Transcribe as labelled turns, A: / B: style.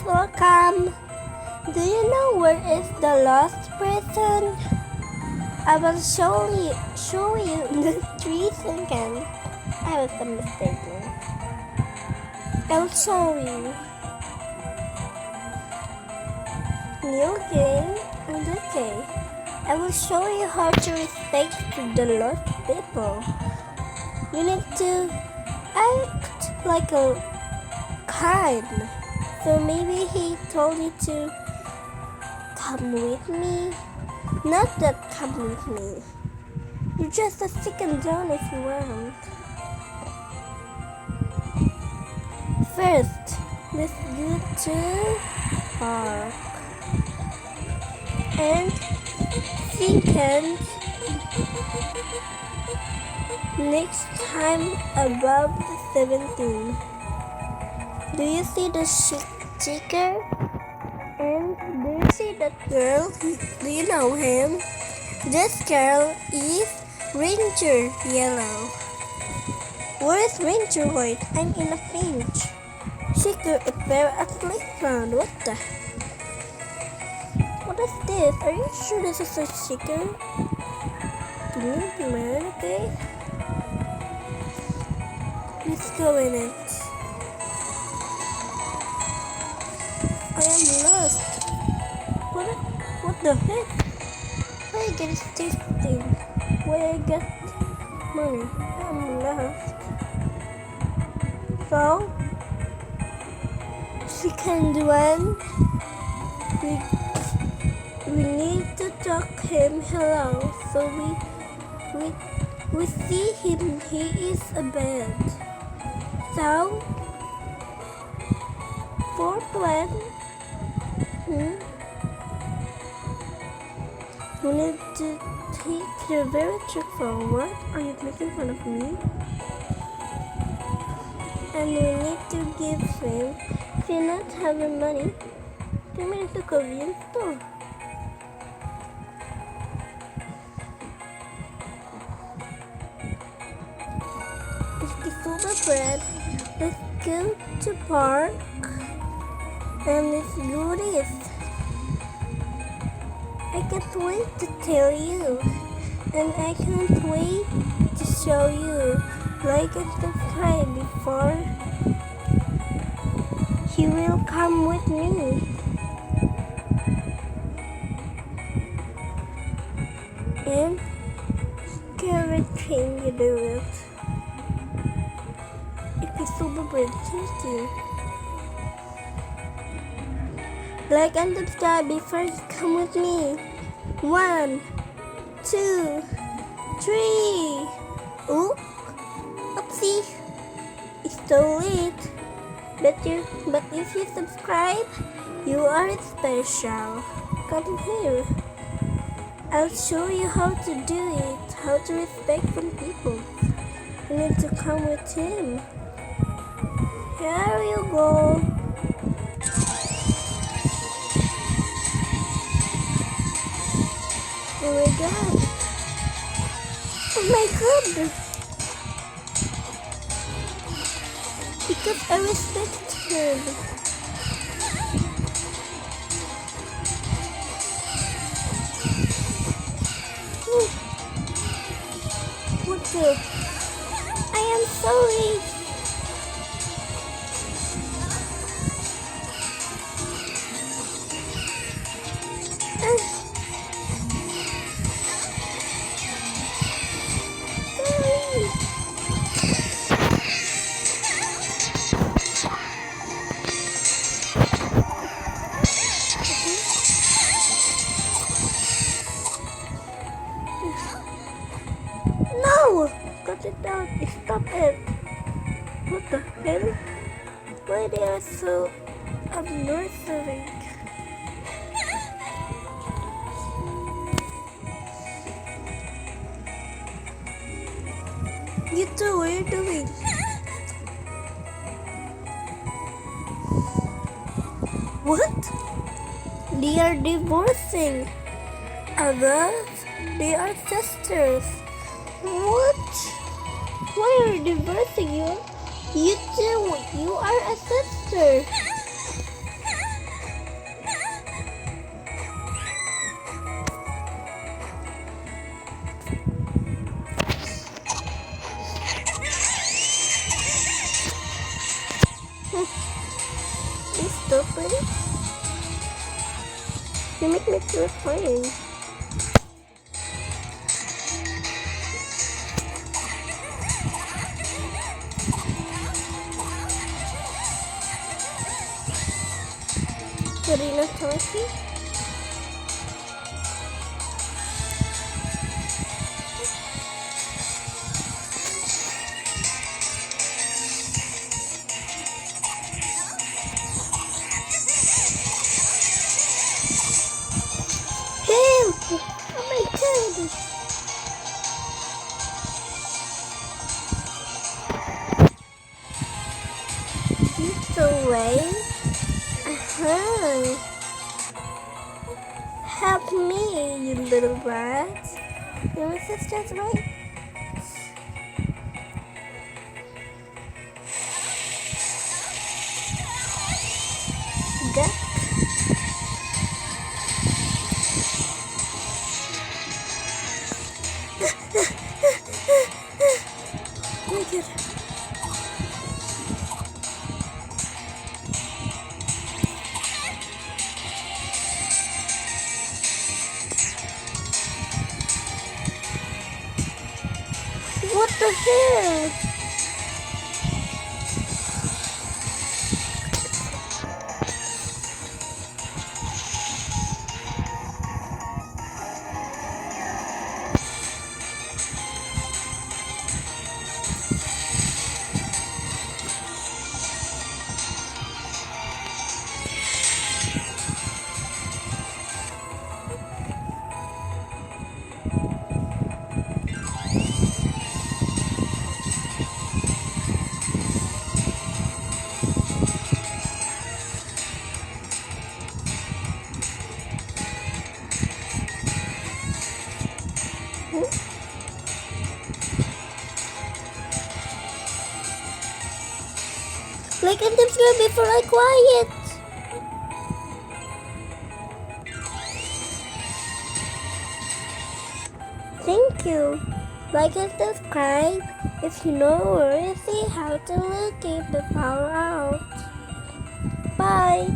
A: welcome. Do you know where is the lost person? I will show you the 3 seconds. I was mistaken. I'll show you. New game and okay. I will show you how to respect the lost people. You need to act like a kind. So maybe he told you to come with me. Not that come with me. You're just a second down if you want. First, let's go to park. And second, next time above 17. Do you see the sticker? And do you see that girl? Do you know him? This girl is Ranger Yellow. Where is Ranger White? I'm in a pinch. Sticker is very a playground. What the? What is this? Are you sure this is a sticker? Man, okay. Let's go in it. I am lost. What the heck? Why I get this thing? Why I get money? I'm lost. So, second one, we need to talk him hello. So we see him. He is a bed. So, fourth one. We need to take the very trick forward. Are you making fun of me? And we need to give him. If you're not having money, give me the convenience store. It's the silver bread. Let's go to park. And let's do this. I can't wait to tell you, and I can't wait to show you. Like and subscribe before he will come with me. And everything you do it. If you super bread, thank you. Like and subscribe before you come with me. 1, 2, 3. Ooh, oopsie. It's so late. But if you subscribe, you are special. Come here. I'll show you how to do it. How to respect some people. You need to come with him. Here you go. Oh my god. Oh my god. Because I respect him. What the? I am sorry. No! Cut it down. Stop it. What the hell? Why they are so obnoxious? You two, what are you doing? What? They are divorcing. Others, they are sisters. What? Why are you divorcing you? You two, you are a sister. You stupid. You make me feel afraid. Karina talking? Help! Oh my god! Get away! Uh-huh. Help me, you little rat. You're my sister's right? Duck. Oh my god. What the hell? Like and subscribe before I quiet. Thank you. Like and subscribe if you know or see how to look it before out. Bye.